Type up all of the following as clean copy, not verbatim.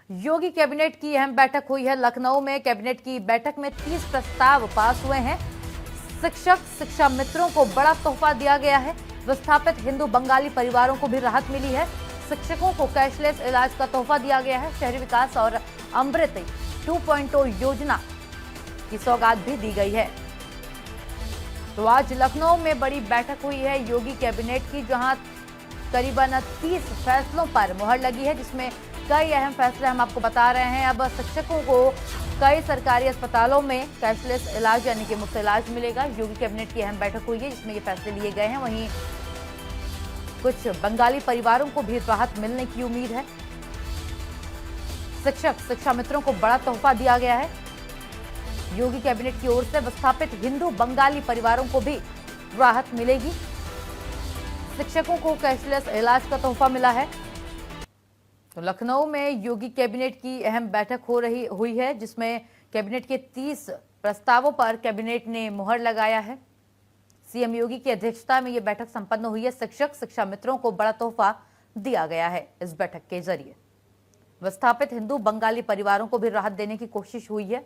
योगी cabinet की अहम बैठक हुई है। लखनऊ में कैबिनेट की बैठक में 30 प्रस्ताव पास हुए हैं। शिक्षक शिक्षा मित्रों को बड़ा तोहफा दिया गया है। विस्थापित हिंदू बंगाली परिवारों को भी राहत मिली है। शिक्षकों को कैशलेस इलाज का तोहफा दिया गया है। शहरी विकास और अमृत 2.0 योजना की सौगात भी दी गई है। तो आज लखनऊ में बड़ी बैठक हुई है योगी कैबिनेट की, जहां करीबन 30 फैसलों पर मुहर लगी है, जिसमें कई अहम फैसले हम आपको बता रहे हैं। अब शिक्षकों को कई सरकारी अस्पतालों में कैशलेस इलाज यानी कि मुफ्त इलाज मिलेगा। योगी कैबिनेट की अहम बैठक हुई है जिसमें ये फैसले लिए गए हैं। वहीं कुछ बंगाली परिवारों को भी राहत मिलने की उम्मीद है। शिक्षक शिक्षा मित्रों को बड़ा तोहफा दिया गया है योगी कैबिनेट की ओर से। विस्थापित हिंदू बंगाली परिवारों को भी राहत मिलेगी। शिक्षकों को कैशलेस इलाज का तोहफा मिला है। तो लखनऊ में योगी कैबिनेट की अहम बैठक हुई है, जिसमें कैबिनेट के 30 प्रस्तावों पर कैबिनेट ने मुहर लगाया है। सीएम योगी की अध्यक्षता में यह बैठक संपन्न हुई है। शिक्षक शिक्षा मित्रों को बड़ा तोहफा दिया गया है। इस बैठक के जरिए विस्थापित हिंदू बंगाली परिवारों को भी राहत देने की कोशिश हुई है।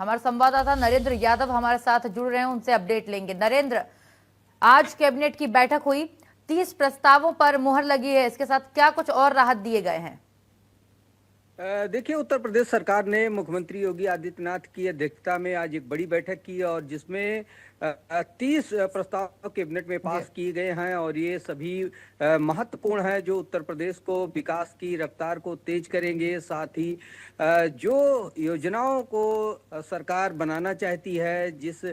हमारे संवाददाता नरेंद्र यादव हमारे साथ जुड़ रहे हैं, उनसे अपडेट लेंगे। नरेंद्र, आज कैबिनेट की बैठक हुई, 30 प्रस्तावों पर मुहर लगी है, इसके साथ क्या कुछ और राहत दिए गए हैं? देखिए, उत्तर प्रदेश सरकार ने मुख्यमंत्री योगी आदित्यनाथ की अध्यक्षता में आज एक बड़ी बैठक की और जिसमें 30 प्रस्ताव कैबिनेट में पास किए गए हैं और ये सभी महत्वपूर्ण है, जो उत्तर प्रदेश को विकास की रफ्तार को तेज करेंगे। साथ ही जो योजनाओं को सरकार बनाना चाहती है, जिस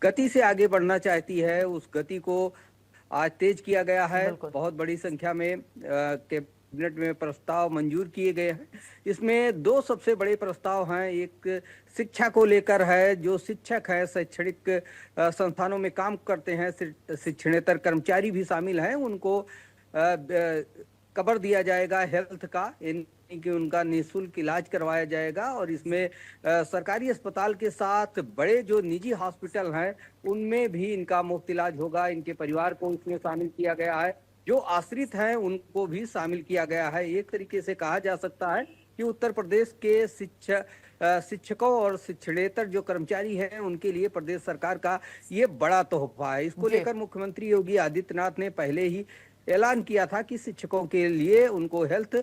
गति से आगे बढ़ना चाहती है, उस गति को आज तेज किया गया है। बहुत बड़ी संख्या में कैबिनेट में प्रस्ताव मंजूर किए गए हैं। इसमें दो सबसे बड़े प्रस्ताव हैं। एक शिक्षा को लेकर है, जो शिक्षक है, शैक्षणिक संस्थानों में काम करते हैं, शिक्षणेतर कर्मचारी भी शामिल हैं, उनको कवर दिया जाएगा हेल्थ का, कि उनका निःशुल्क इलाज करवाया जाएगा। और इसमें सरकारी अस्पताल के साथ बड़े जो निजी हॉस्पिटल हैं उनमें भी इनका मुफ्त इलाज होगा। इनके परिवार को इसमें शामिल किया गया है। जो आश्रित हैं उनको भी शामिल किया गया है। एक तरीके से कहा जा सकता है कि उत्तर प्रदेश के शिक्षकों और शिक्षणेतर जो कर्मचारी हैं उनके लिए प्रदेश सरकार का ये बड़ा तोहफा है। इसको लेकर मुख्यमंत्री योगी आदित्यनाथ ने पहले ही ऐलान किया था कि शिक्षकों के लिए उनको हेल्थ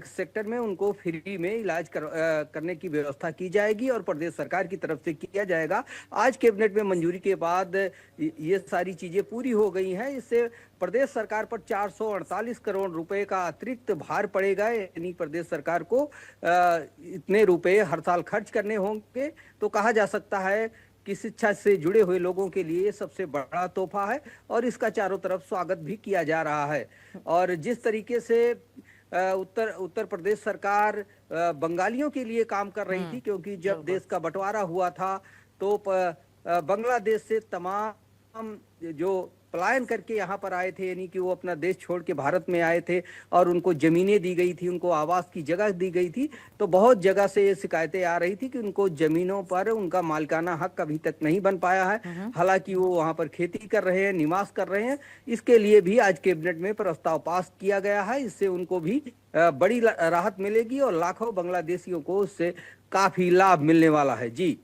सेक्टर में उनको फ्री में इलाज करने की व्यवस्था की जाएगी और प्रदेश सरकार की तरफ से किया जाएगा। आज कैबिनेट में मंजूरी के बाद ये सारी चीजें पूरी हो गई हैं। इससे प्रदेश सरकार पर 448 करोड़ रुपए का अतिरिक्त भार पड़ेगा, यानी प्रदेश सरकार को इतने रुपए हर साल खर्च करने होंगे। तो कहा जा सकता है कि शिक्षा से जुड़े हुए लोगों के लिए सबसे बड़ा तोहफा है और इसका चारों तरफ स्वागत भी किया जा रहा है। और जिस तरीके से उत्तर प्रदेश सरकार बंगालियों के लिए काम कर रही थी, क्योंकि जब देश का बंटवारा हुआ था तो बांग्लादेश से तमाम जो पलायन करके यहाँ पर आए थे, यानी कि वो अपना देश छोड़ के भारत में आए थे और उनको जमीनें दी गई थी, उनको आवास की जगह दी गई थी, तो बहुत जगह से ये शिकायतें आ रही थी कि उनको जमीनों पर उनका मालिकाना हक अभी तक नहीं बन पाया है। हालांकि वो वहाँ पर खेती कर रहे हैं, निवास कर रहे हैं। इसके लिए भी आज कैबिनेट में प्रस्ताव पास किया गया है। इससे उनको भी बड़ी राहत मिलेगी और लाखों बांग्लादेशियों को इससे काफी लाभ मिलने वाला है। जी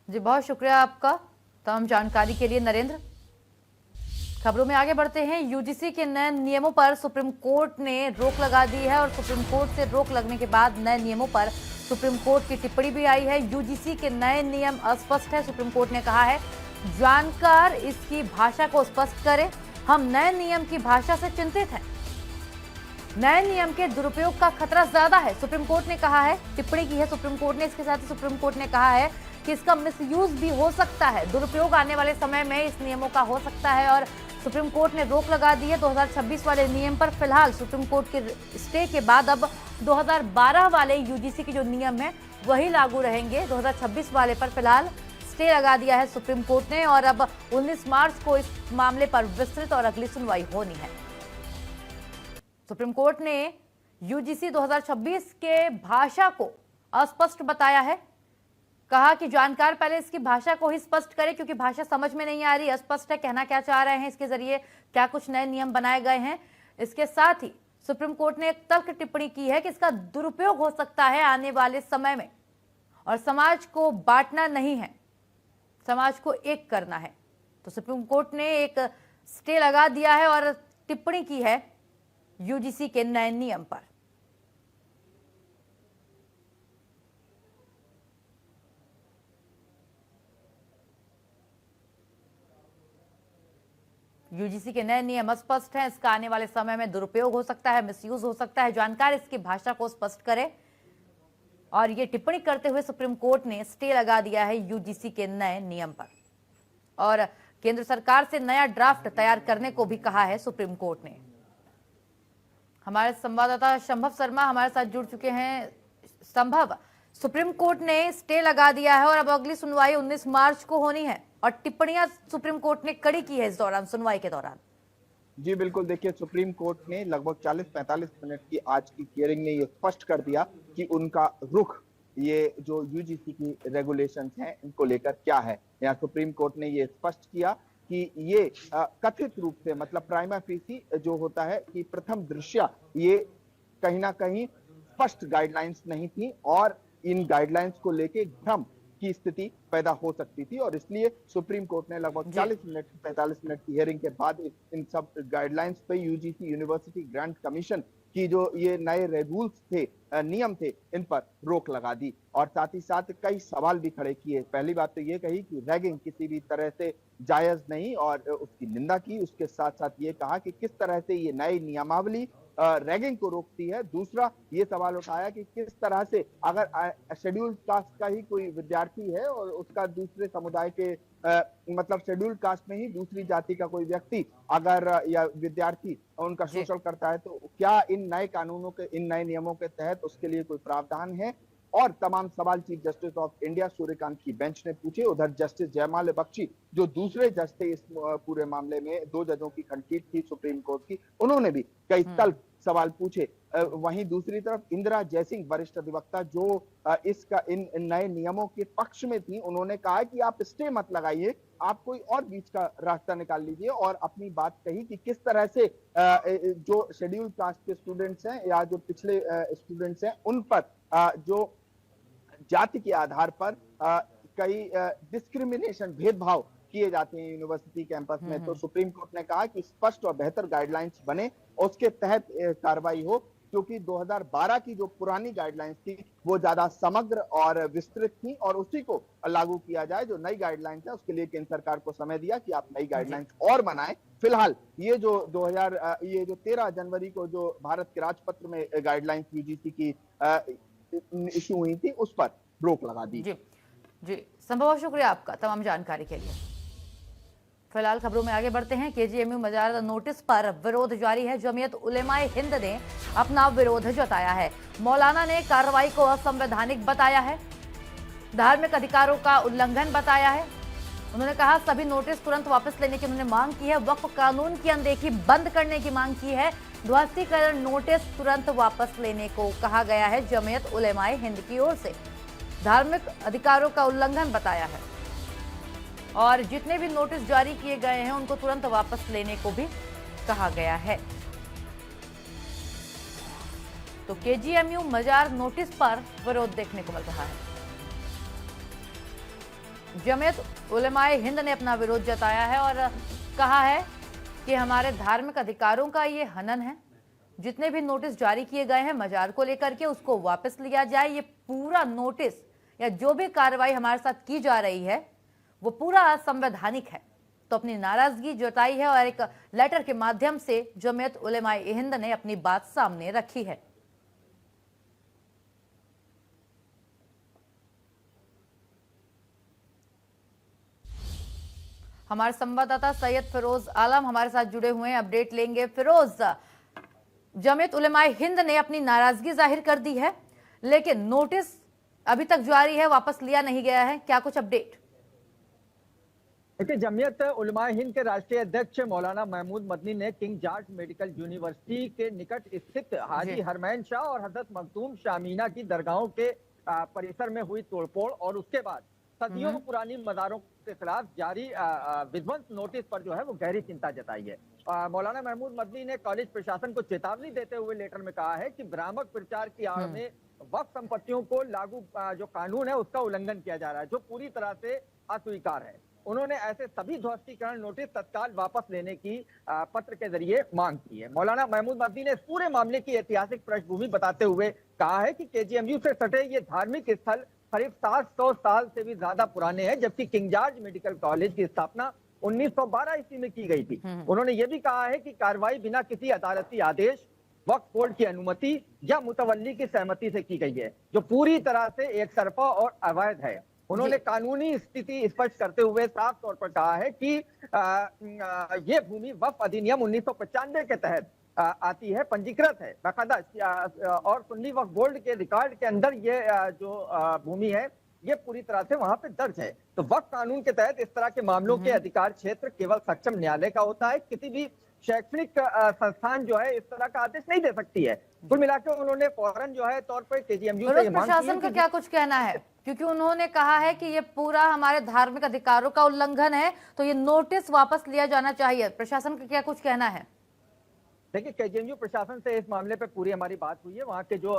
बहुत शुक्रिया आपका तमाम जानकारी के लिए नरेंद्र। खबरों में आगे बढ़ते हैं। यूजीसी के नए नियमों पर सुप्रीम कोर्ट ने रोक लगा दी है और सुप्रीम कोर्ट से रोक लगने के बाद नए नियमों पर सुप्रीम कोर्ट की टिप्पणी भी आई है। यूजीसी के नए नियम अस्पष्ट है। सुप्रीम कोर्ट ने कहा है, जानकार इसकी भाषा को स्पष्ट करें। हम नए नियम की भाषा से चिंतित हैं। नए नियम के दुरुपयोग का खतरा ज्यादा है, सुप्रीम कोर्ट ने कहा है। टिप्पणी की है सुप्रीम कोर्ट ने। इसके साथ ही सुप्रीम कोर्ट ने कहा है कि इसका मिसयूज भी हो सकता है, दुरुपयोग आने वाले समय में इस नियमों का हो सकता है और सुप्रीम कोर्ट ने रोक लगा दी है 2026 वाले नियम पर। फिलहाल सुप्रीम कोर्ट के स्टे के बाद अब 2012 वाले यूजीसी के जो नियम है वही लागू रहेंगे। 2026 वाले पर फिलहाल स्टे लगा दिया है सुप्रीम कोर्ट ने और अब 19 मार्च को इस मामले पर विस्तृत और अगली सुनवाई होनी है। सुप्रीम कोर्ट ने यूजीसी 2026 के भाषा को अस्पष्ट बताया है। कहा कि जानकार पहले इसकी भाषा को ही स्पष्ट करे, क्योंकि भाषा समझ में नहीं आ रही, अस्पष्ट है, कहना क्या चाह रहे हैं इसके जरिए, क्या कुछ नए नियम बनाए गए हैं। इसके साथ ही सुप्रीम कोर्ट ने एक तर्क टिप्पणी की है कि इसका दुरुपयोग हो सकता है आने वाले समय में और समाज को बांटना नहीं है, समाज को एक करना है। तो सुप्रीम कोर्ट ने एक स्टे लगा दिया है और टिप्पणी की है यूजीसी के नए नियम पर। यूजीसी के नए नियम स्पष्ट हैं, इसका आने वाले समय में दुरुपयोग हो सकता है, मिसयूज हो सकता है। जानकार इसकी भाषा को स्पष्ट करे और ये टिप्पणी करते हुए सुप्रीम कोर्ट ने स्टे लगा दिया है यूजीसी के नए नियम पर और केंद्र सरकार से नया ड्राफ्ट तैयार करने को भी कहा है सुप्रीम कोर्ट ने। हमारे संवाददाता संभव शर्मा हमारे साथ जुड़ चुके हैं। संभव, सुप्रीम कोर्ट ने स्टे लगा दिया है और अब अगली सुनवाई 19 मार्च को होनी है और टिप्पणियां सुप्रीम कोर्ट ने कड़ी की है इस दौरान, सुनवाई के दौरान। जी बिल्कुल, देखिए सुप्रीम कोर्ट ने लगभग 40-45 मिनट की आज की हियरिंग में ये स्पष्ट कर दिया कि उनका रुख ये जो यूजीसी की रेगुलेशंस हैं इनको लेकर क्या है। यहाँ सुप्रीम कोर्ट ने ये स्पष्ट किया कि ये कथित रूप से मतलब प्राइमा फेसी जो होता है कि प्रथम दृश्या ये कहीं ना कहीं स्पष्ट गाइडलाइंस नहीं थी और इन गाइडलाइंस को लेके भ्रम की स्थिति पैदा हो सकती थी और इसलिए सुप्रीम कोर्ट ने लगभग 40 मिनट 45 मिनट की हियरिंग के बाद इन सब गाइडलाइंस पे यूजीसी यूनिवर्सिटी ग्रांट कमीशन की जो ये नए रूल्स थे, नियम थे, इन पर रोक लगा दी और साथ ही साथ कई सवाल भी खड़े किए। पहली बात तो ये कही कि रैगिंग किसी भी तरह से जायज नहीं और उसकी निंदा की। उसके साथ साथ ये कहा कि किस तरह से ये नई नियमावली रैगिंग को रोकती है। दूसरा ये सवाल उठाया कि किस तरह से अगर शेड्यूल्ड कास्ट का ही कोई विद्यार्थी है और उसका दूसरे समुदाय के मतलब शेड्यूल्ड कास्ट में ही दूसरी जाति का कोई व्यक्ति अगर या विद्यार्थी उनका शोषण करता है तो क्या इन नए कानूनों के इन नए नियमों के तहत उसके लिए कोई प्रावधान है। और तमाम सवाल chief justice of India Suryakant की बेंच ने पूछे। उधर जस्टिस जयमाल्या बख्शी जो दूसरे जज थे इस पूरे मामले में, 2 जजों की खंडपीठ थी सुप्रीम कोर्ट की, उन्होंने भी कई तल्ख सवाल पूछे। वहीं दूसरी तरफ इंदिरा जयसिंह वरिष्ठ अधिवक्ता जो इसका इन नए नियमों के पक्ष में थी, उन्होंने कहा कि आप स्टे मत लगाइए, आप कोई और बीच का रास्ता निकाल लीजिए और अपनी बात कही कि किस तरह से जो शेड्यूल्ड कास्ट के स्टूडेंट्स हैं या जो पिछले स्टूडेंट्स हैं उन पर जो जाति के आधार पर कई डिस्क्रिमिनेशन भेदभाव किए जाते हैं यूनिवर्सिटी कैंपस में। तो सुप्रीम कोर्ट ने कहा कि स्पष्ट और बेहतर गाइडलाइंस बने और उसके तहत कार्रवाई हो, क्योंकि 2012 की जो पुरानी गाइडलाइंस थी वो ज्यादा समग्र और विस्तृत थी और उसी को लागू किया जाए। जो नई गाइडलाइंस है उसके लिए केंद्र सरकार को समय दिया कि आप नई गाइडलाइंस और बनाएं। फिलहाल ये जो 13 जनवरी को जो भारत के राजपत्र में गाइडलाइंस यूजीसी की इशू हुई थी उस पर रोक लगा दी। जी संभव, शुक्रिया आपका तमाम जानकारी के लिए। फिलहाल खबरों में आगे बढ़ते हैं। केजीएमयू मजार नोटिस पर विरोध जारी है। जमीयत उलेमाए हिंद ने अपना विरोध जताया है। मौलाना ने कार्रवाई को असंवैधानिक बताया है, धार्मिक अधिकारों का उल्लंघन बताया है। उन्होंने कहा सभी नोटिस तुरंत वापस लेने की उन्होंने मांग की है। वक्फ कानून की अनदेखी बंद करने की मांग की है। ध्वस्तीकरण नोटिस तुरंत वापस लेने को कहा गया है जमीयत उलेमाए हिंद की ओर से। धार्मिक अधिकारों का उल्लंघन बताया है और जितने भी नोटिस जारी किए गए हैं उनको तुरंत वापस लेने को भी कहा गया है। तो केजीएमयू मजार नोटिस पर विरोध देखने को मिल रहा है। जमीयत उलेमाए हिंद ने अपना विरोध जताया है और कहा है कि हमारे धार्मिक अधिकारों का ये हनन है। जितने भी नोटिस जारी किए गए हैं मजार को लेकर के उसको वापस लिया जाए। ये पूरा नोटिस या जो भी कार्रवाई हमारे साथ की जा रही है वो पूरा असंवैधानिक है। तो अपनी नाराजगी जताई है और एक लेटर के माध्यम से जमीयत उलेमाए हिंद ने अपनी बात सामने रखी है। हमारे संवाददाता सैयद फिरोज आलम हमारे साथ जुड़े हुए हैं, अपडेट लेंगे। फिरोज, जमीयत उलेमाए हिंद ने अपनी नाराजगी जाहिर कर दी है लेकिन नोटिस अभी तक जारी है, वापस लिया नहीं गया है, क्या कुछ अपडेट? देखिए, जमीयत उलमाए हिंद के राष्ट्रीय अध्यक्ष मौलाना महमूद मदनी ने किंग जॉर्ज मेडिकल यूनिवर्सिटी के निकट स्थित हाजी हरमैन शाह और हजरत मखदूम शामीना की दरगाहों के परिसर में हुई तोड़फोड़ और उसके बाद सदियों पुरानी मज़ारों के खिलाफ जारी विध्वंस नोटिस पर जो है वो गहरी चिंता जताई है। मौलाना महमूद मदनी ने कॉलेज प्रशासन को चेतावनी देते हुए लेटर में कहा है कि भ्रामक प्रचार की आड़ में वक्फ संपत्तियों को लागू जो कानून है उसका उल्लंघन किया जा रहा है, जो पूरी तरह से अस्वीकार है। उन्होंने ऐसे सभी ध्वस्तीकरण नोटिस तत्काल वापस लेने की पत्र के जरिए मांग की है। मौलाना महमूद मदनी ने इस पूरे मामले की ऐतिहासिक पृष्ठभूमि बताते हुए कहा है कि केजीएमयू से सटे ये धार्मिक स्थल करीब 700 साल से भी ज्यादा पुराने हैं, जबकि किंग जॉर्ज मेडिकल कॉलेज की स्थापना 1912 ईस्वी में की गई थी। उन्होंने ये भी कहा है कि कार्रवाई बिना किसी अदालती आदेश, वक्फ बोर्ड की अनुमति या मुतवल्ली की सहमति से की गई है, जो पूरी तरह से एक तरफा और अवैध है। उन्होंने कानूनी स्थिति स्पष्ट करते हुए साफ तौर पर कहा है कि ये भूमि वक्फ अधिनियम 1995 के तहत आती है, पंजीकृत है बाकायदा, और सुन्नी वक्फ बोर्ड के रिकॉर्ड के अंदर ये जो भूमि है ये पूरी तरह से वहां पे दर्ज है। तो वक्फ कानून के तहत इस तरह के मामलों के अधिकार क्षेत्र केवल सक्षम न्यायालय का होता है, किसी भी शैक्षणिक संस्थान जो है इस तरह का आदेश नहीं दे सकती है। कुल मिलाकर उन्होंने फौरन जो है तौर पर केजीएमयू से मांग की है प्रशासन का क्या कुछ कहना है, क्योंकि उन्होंने कहा है कि ये पूरा हमारे धार्मिक अधिकारों का उल्लंघन है, तो ये नोटिस वापस लिया जाना चाहिए। प्रशासन का क्या कुछ कहना है? देखिए, केजीएमयू प्रशासन से इस मामले पे पूरी हमारी बात हुई है। वहाँ के जो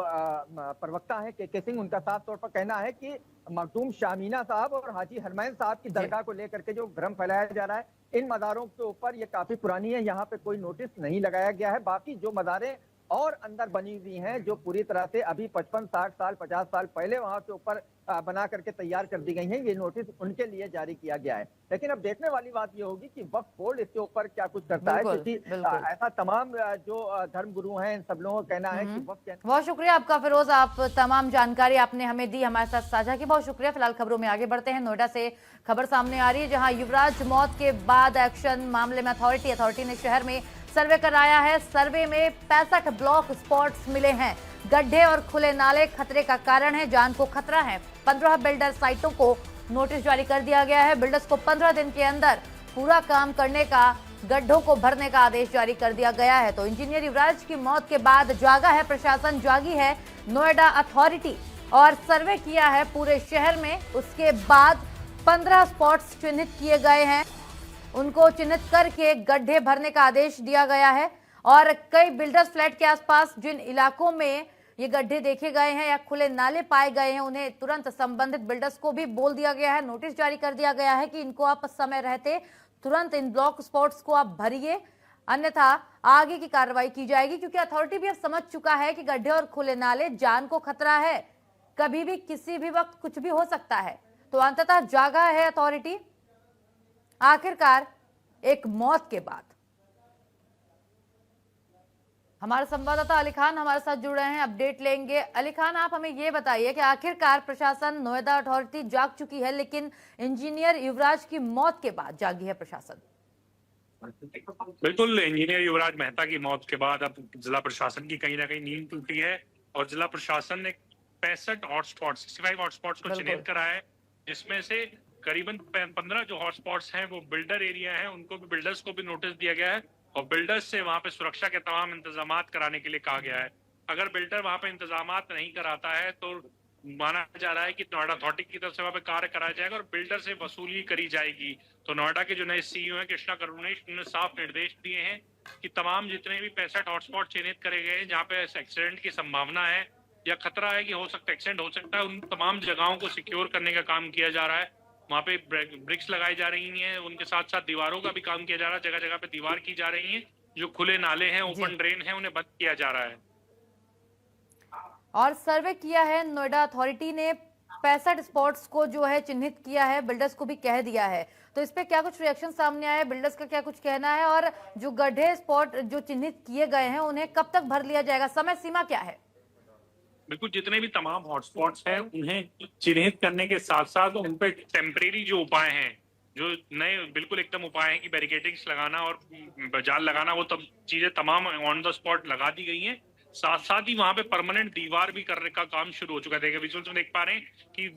प्रवक्ता हैं के सिंह, उनका साफ तौर पर कहना है कि मखदूम शामीना साहब और हाजी हरमैन साहब की दरगाह को लेकर के जो भ्रम फैलाया जा रहा है, इन मज़ारों के ऊपर ये काफी पुरानी है, यहाँ पे कोई नोटिस नहीं लगाया गया है। बाकी जो मज़ारें और अंदर बनी हुई हैं, जो पूरी तरह से अभी 55-60 साल 50 साल पहले वहां के ऊपर बना करके तैयार कर दी गई हैं, ये नोटिस उनके लिए जारी किया गया है। लेकिन अब देखने वाली बात ये होगी कि वक्फ बोर्ड इसके ऊपर क्या कुछ करता है, क्योंकि ऐसा तमाम जो धर्म गुरु हैं इन सब लोगों का कहना है कि वक्फ। बहुत शुक्रिया आपका फिरोज, आप तमाम जानकारी आपने हमें दी, हमारे साथ साझा की, बहुत शुक्रिया। फिलहाल खबरों में आगे बढ़ते हैं। नोएडा से खबर सामने आ रही है, जहां युवराज मौत के बाद एक्शन मामले में अथॉरिटी ने शहर में सर्वे कराया है। सर्वे में 65 ब्लॉक स्पॉट्स मिले हैं। गड्ढे और खुले नाले खतरे का कारण है, जान को खतरा है। 15 बिल्डर साइटों को नोटिस जारी कर दिया गया है। बिल्डर्स को 15 दिन के अंदर पूरा काम करने का, गड्ढों को भरने का आदेश जारी कर दिया गया है। तो इंजीनियर युवराज की मौत के बाद जागा है प्रशासन, जागी है नोएडा अथॉरिटी और सर्वे किया है पूरे शहर में। उसके बाद 15 स्पॉट्स चिन्हित किए गए हैं, उनको चिन्हित करके गड्ढे भरने का आदेश दिया गया है। और कई बिल्डर्स फ्लैट के आसपास जिन इलाकों में ये गड्ढे देखे गए हैं या खुले नाले पाए गए हैं, उन्हें तुरंत संबंधित बिल्डर्स को भी बोल दिया गया है, नोटिस जारी कर दिया गया है कि इनको आप समय रहते तुरंत इन ब्लॉक स्पॉट्स को आप भरिए, अन्यथा आगे की कार्रवाई की जाएगी। क्योंकि अथॉरिटी भी अब समझ चुका है कि गड्ढे और खुले नाले जान को खतरा है, कभी भी किसी भी वक्त कुछ भी हो सकता है। तो अंततः जागा है अथॉरिटी, आखिरकार एक मौत के बाद। हमारे संवाददाता अली खान हमारे साथ जुड़ रहे हैं, अपडेट लेंगे। अली खान, आप हमें ये बताइए कि आखिरकार प्रशासन, नोएडा अथॉरिटी जाग चुकी है, लेकिन इंजीनियर युवराज की मौत के बाद जागी है प्रशासन? बिल्कुल, इंजीनियर युवराज मेहता की मौत के बाद अब जिला प्रशासन की कहीं ना कहीं नींद टूटी है और जिला प्रशासन ने 65 हॉटस्पॉट 65 हॉटस्पॉट्स को चिन्हित करा है, जिसमें से करीबन 15 जो हॉटस्पॉट्स हैं वो बिल्डर एरिया हैं, उनको भी, बिल्डर्स को भी नोटिस दिया गया है और बिल्डर्स से वहां पे सुरक्षा के तमाम इंतजामात कराने के लिए कहा गया है। अगर बिल्डर वहां पे इंतजामात नहीं कराता है तो माना जा रहा है कि नोएडा अथॉरिटी की तरफ से वहां पे कार्य कराया जाएगा और बिल्डर से वसूली करी जाएगी। तो नोएडा के जो नए सीईओ हैं कृष्णा करुणेश, उन्होंने साफ निर्देश दिए हैं कि तमाम जितने भी 65 हॉटस्पॉट चिन्हित करे गए हैं जहाँ पे एक्सीडेंट की संभावना है या खतरा है कि हो सकता है एक्सीडेंट हो सकता है, उन तमाम जगहों को सिक्योर करने का काम किया जा रहा है। वहाँ पे ब्रिक्स लगाई जा रही हैं, उनके साथ साथ दीवारों का भी काम किया जा रहा है, जगह जगह पे दीवार की जा रही है, जो खुले नाले हैं, ओपन ड्रेन है, उन्हें बंद किया जा रहा है। और सर्वे किया है नोएडा अथॉरिटी ने, 65 स्पॉट्स को जो है चिन्हित किया है, बिल्डर्स को भी कह दिया है। तो इस पे क्या कुछ रिएक्शन सामने आया है, बिल्डर्स का क्या कुछ कहना है, और जो गड्ढे स्पॉट जो चिन्हित किए गए हैं उन्हें कब तक भर लिया जाएगा, समय सीमा क्या है? बिल्कुल, जितने भी तमाम हॉटस्पॉट्स हैं उन्हें चिन्हित करने के साथ साथ उन पे टेम्परेरी जो उपाय हैं, जो नए बिल्कुल एकदम उपाय हैं कि बैरिकेडिंग्स लगाना और जाल लगाना, वो तब चीजें तमाम ऑन द स्पॉट लगा दी गई हैं। साथ साथ ही वहां पे परमानेंट दीवार भी करने का काम शुरू हो चुका है। देखिए विजुअल्स में देख पा रहे हैं कि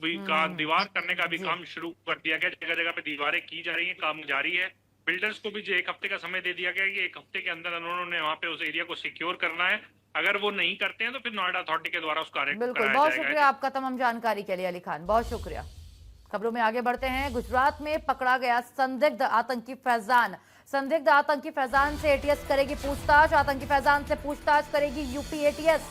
दीवार करने का भी काम शुरू कर दिया गया, जगह जगह पे दीवारें की जा रही है, काम जारी है। बिल्डर्स को भी जो 1 हफ्ते का समय दे दिया गया है कि 1 हफ्ते के अंदर उन्होंने वहाँ पे उस एरिया को सिक्योर करना है। अगर वो नहीं करते हैं तो फिर नोएडा अथॉरिटी के द्वारा उस कार्य को बिल्कुल, बहुत शुक्रिया आपका तमाम जानकारी के लिए अली खान, बहुत शुक्रिया। खबरों में आगे बढ़ते हैं। गुजरात में पकड़ा गया संदिग्ध आतंकी फैजान। संदिग्ध आतंकी फैजान से एटीएस करेगी पूछताछ। आतंकी फैजान से पूछताछ करेगी यूपी एटीएस।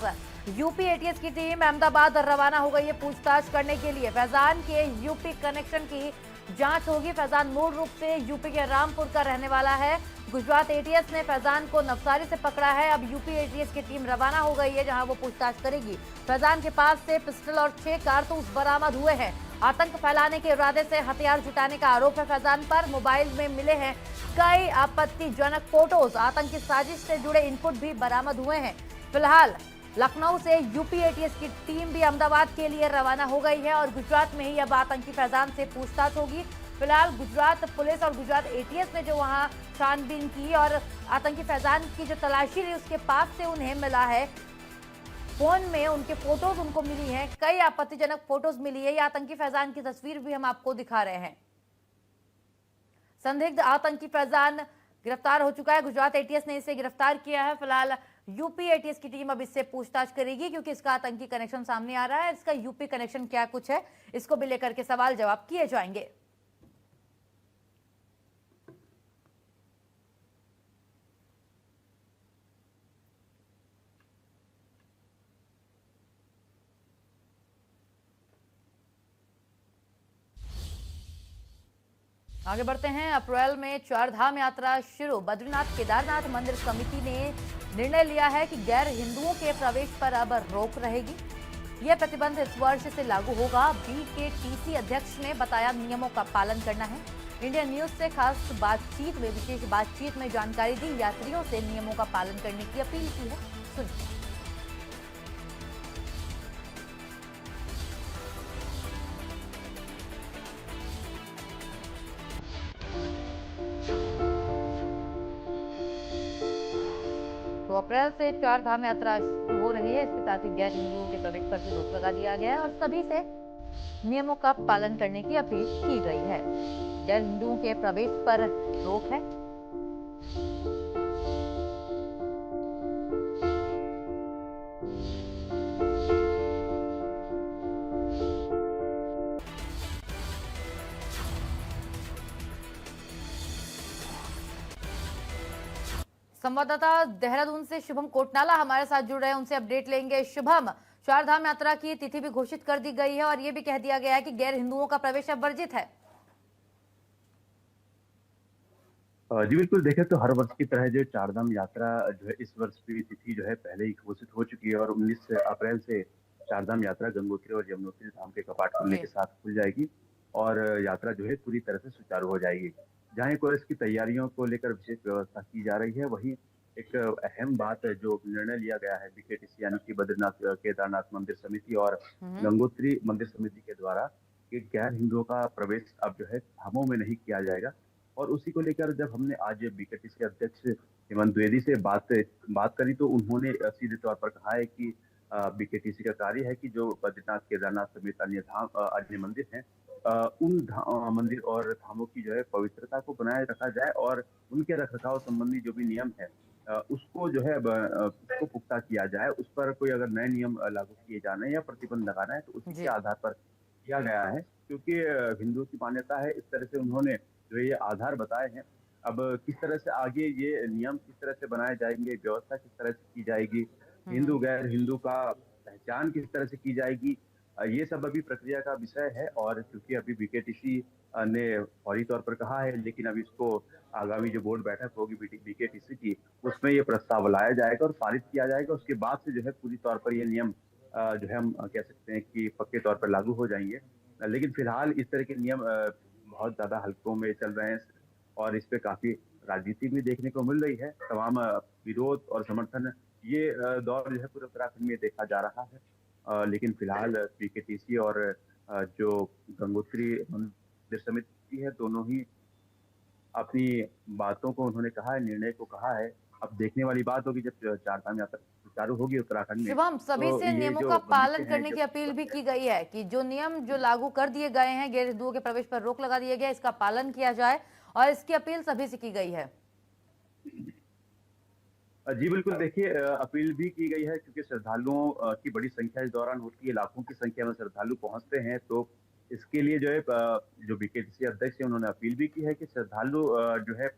यूपी एटीएस की टीम अहमदाबाद रवाना हो गई है पूछताछ करने के लिए। फैजान के यूपी कनेक्शन की जांच होगी। फैजान मूल रूप से यूपी के रामपुर का रहने वाला है। गुजरात एटीएस ने फैजान को नवसारी से पकड़ा है। अब यूपी एटीएस की टीम रवाना हो गई है, जहां वो पूछताछ करेगी। फैजान के पास से पिस्टल और 6 कारतूस बरामद हुए हैं। आतंक फैलाने के इरादे से हथियार जुटाने का आरोप है फैजान पर। मोबाइल में मिले हैं कई आपत्तिजनक फोटोज। आतंकी साजिश से जुड़े इनपुट भी बरामद हुए हैं। फिलहाल लखनऊ से यूपी एटीएस की टीम भी अहमदाबाद के लिए रवाना हो गई है और गुजरात में ही अब आतंकी फैजान से पूछताछ होगी। फिलहाल गुजरात पुलिस और गुजरात एटीएस ने जो वहां छानबीन की और आतंकी फैजान की जो तलाशी ली, उसके पास से उन्हें मिला है फोन में उनके फोटोज उनको मिली हैं। कई आपत्तिजनक फोटोज मिली है। ये आतंकी फैजान की तस्वीर भी हम आपको दिखा रहे हैं। संदिग्ध आतंकी फैजान गिरफ्तार हो चुका है। गुजरात एटीएस ने इसे गिरफ्तार किया है। फिलहाल यूपी एटीएस की टीम अब इससे पूछताछ करेगी, क्योंकि इसका आतंकी कनेक्शन सामने आ रहा है। इसका यूपी कनेक्शन क्या कुछ है, इसको भी लेकर के सवाल जवाब किए जाएंगे। आगे बढ़ते हैं। अप्रैल में 4 धाम यात्रा शुरू। बद्रीनाथ केदारनाथ मंदिर समिति ने निर्णय लिया है कि गैर हिंदुओं के प्रवेश पर अब रोक रहेगी। यह प्रतिबंध इस वर्ष से लागू होगा। बीकेटीसी अध्यक्ष ने बताया नियमों का पालन करना है। इंडिया न्यूज से खास बातचीत में विशेष बातचीत में जानकारी दी। यात्रियों से नियमों का पालन करने की अपील की है। सुनिए। तो अप्रैल से 4 धाम यात्रा शुरू हो रही है। इसके साथ ही गैर हिंदुओं के प्रवेश पर भी रोक लगा दिया गया है और सभी से नियमों का पालन करने की अपील की गई है। गैर हिंदुओं के प्रवेश पर रोक है। संवाददाता देहरादून से शुभम कोटनाला हमारे साथ जुड़ रहे हैं, उनसे अपडेट लेंगे। शुभम, 4 धाम यात्रा की तिथि भी घोषित कर दी गई है और ये भी कह दिया गया है कि गैर हिंदुओं का प्रवेश अब वर्जित है। जी बिल्कुल, देखें तो हर वर्ष की तरह जो 4 धाम यात्रा जो है इस वर्ष की तिथि जो है पहले ही घोषित हो चुकी है और 19 अप्रैल से 4 धाम यात्रा गंगोत्री और यमुनोत्री धाम के कपाट खुलने के साथ खुल जाएगी और यात्रा जो है पूरी तरह से सुचारू हो जाएगी। जहाँ एक और इसकी तैयारियों को लेकर विशेष व्यवस्था की जा रही है, वहीं एक अहम बात है जो निर्णय लिया गया है बीकेटीसी यानी कि बद्रीनाथ केदारनाथ मंदिर समिति और गंगोत्री मंदिर समिति के द्वारा कि गैर हिंदुओं का प्रवेश अब जो है धामों में नहीं किया जाएगा। और उसी को लेकर जब हमने आज बीकेटीसी अध्यक्ष हेमंत द्विवेदी से बात करी तो उन्होंने सीधे तौर पर कहा है कि बीकेटीसी का कार्य है कि जो बद्रीनाथ केदारनाथ समेत अन्य मंदिर हैं उन मंदिर और धामों की जो है पवित्रता को बनाए रखा जाए और उनके रखरखाव संबंधी जो भी नियम है उसको जो है उसको पुख्ता किया जाए। उस पर कोई अगर नए नियम लागू किए जाने हैं या प्रतिबंध लगाना है तो उसी के आधार पर किया गया है, क्योंकि हिंदुओं की मान्यता है। इस तरह से उन्होंने जो ये आधार बताए हैं। अब किस तरह से आगे ये नियम किस तरह से बनाए जाएंगे, व्यवस्था किस तरह से की जाएगी, हिंदू गैर हिंदू का पहचान किस तरह से की जाएगी, ये सब अभी प्रक्रिया का विषय है। और क्योंकि अभी बीकेटीसी ने फौरी तौर पर कहा है, लेकिन अभी इसको आगामी जो बोर्ड बैठक होगी बीकेटीसी की उसमें ये प्रस्ताव लाया जाएगा और पारित किया जाएगा। उसके बाद से जो है पूरी तौर पर ये नियम जो है हम कह सकते हैं कि पक्के तौर पर लागू हो जाएंगे। लेकिन फिलहाल इस तरह के नियम बहुत ज्यादा हल्कों में चल रहे हैं और इस पे काफी राजनीति भी देखने को मिल रही है। तमाम विरोध और समर्थन ये दौर जो है पूरे उत्तराखंड में देखा जा रहा है। लेकिन फिलहाल बीकेटीसी और जो गंगोत्री मंदिर समिति है दोनों ही अपनी बातों को उन्होंने कहा है, निर्णय को कहा है। अब देखने वाली बात होगी जब 4 धाम यात्रा सुचारू होगी उत्तराखंड में। शुभम, सभी से नियमों का पालन करने की अपील भी की गई है कि जो नियम जो लागू कर दिए गए हैं, गैर हिंदुओं के प्रवेश पर रोक लगा दिया गया, इसका पालन किया जाए और इसकी अपील सभी से की गई है। जी बिल्कुल, देखिए अपील भी की गई है क्योंकि श्रद्धालुओं की बड़ी संख्या इस दौरान होती है, लाखों की संख्या में श्रद्धालु पहुंचते हैं। तो इसके लिए जो है जो बीकेटीसी अध्यक्ष है उन्होंने अपील भी की है कि श्रद्धालु जो है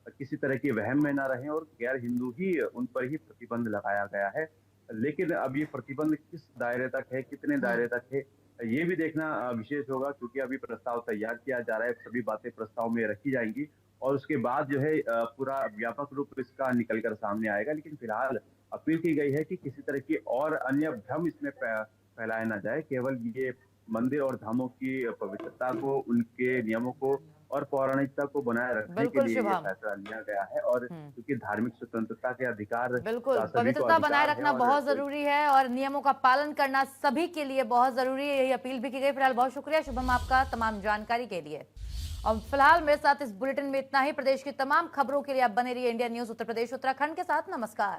किसी तरह के वहम में ना रहें और गैर हिंदू ही उन पर ही प्रतिबंध लगाया गया है। लेकिन अब ये प्रतिबंध किस दायरे तक है, कितने दायरे तक है, ये भी देखना विशेष होगा, क्योंकि अभी प्रस्ताव तैयार किया जा रहा है, सभी बातें प्रस्ताव में रखी जाएंगी और उसके बाद जो है पूरा व्यापक रूप इसका निकल कर सामने आएगा। लेकिन फिलहाल अपील की गई है कि किसी तरह की और अन्य भ्रम इसमें फैलाया ना जाए। केवल ये मंदिर और धामों की पवित्रता को, उनके नियमों को और पौराणिकता को बनाए रखने के बिल्कुल लिए ये शुभम। फैसला लिया गया है। और क्योंकि धार्मिक स्वतंत्रता के अधिकार बिल्कुल, का सभी को पवित्रता बनाए अधिकार है रखना और बहुत जरूरी है और नियमों का पालन करना सभी के लिए बहुत जरूरी है, यही अपील भी की गई। फिलहाल बहुत शुक्रिया शुभम आपका तमाम जानकारी के लिए। और फिलहाल मेरे साथ इस बुलेटिन में इतना ही। प्रदेश की तमाम खबरों के लिए आप बने रहिए इंडिया न्यूज उत्तर प्रदेश उत्तराखंड के साथ। नमस्कार।